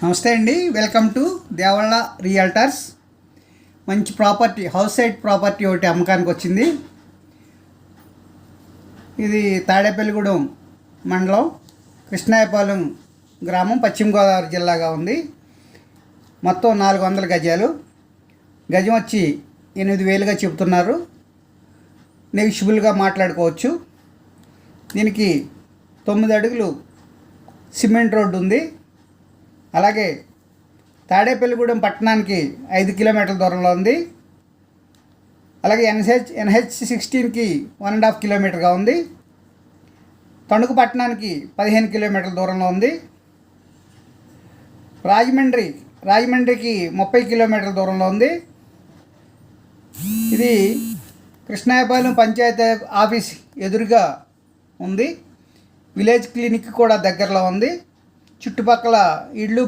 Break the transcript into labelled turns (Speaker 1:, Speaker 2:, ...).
Speaker 1: నమస్తే అండి, welcome to దేవళ్ళ realtors. మంచి ప్రాపర్టీ, హౌస్ సైడ్ ప్రాపర్టీ ఒకటి అమ్మకానికి వచ్చింది. ఇది తాడేపల్లిగూడెం మండలం, కృష్ణాయపాలెం గ్రామం, పశ్చిమ గోదావరి జిల్లాగా ఉంది. మొత్తం 400 గజాలు. గజం వచ్చి 8,000గా చెబుతున్నారు. నెగిషియబుల్గా మాట్లాడుకోవచ్చు. దీనికి 9 అడుగులు సిమెంట్ రోడ్డు ఉంది. అలాగే తాడేపల్లిగూడెం పట్టణానికి 5 కిలోమీటర్ల దూరంలో ఉంది. అలాగే NH 16కి 1.5 కిలోమీటర్గా ఉంది. తణుకు పట్టణానికి 15 కిలోమీటర్ల దూరంలో ఉంది. రాజమండ్రికి 30 కిలోమీటర్ల దూరంలో ఉంది. ఇది కృష్ణాయపాలెం పంచాయతీ ఆఫీస్ ఎదురుగా ఉంది. విలేజ్ క్లినిక్ కూడా దగ్గరలో ఉంది. చుట్టుపక్కల ఇళ్ళు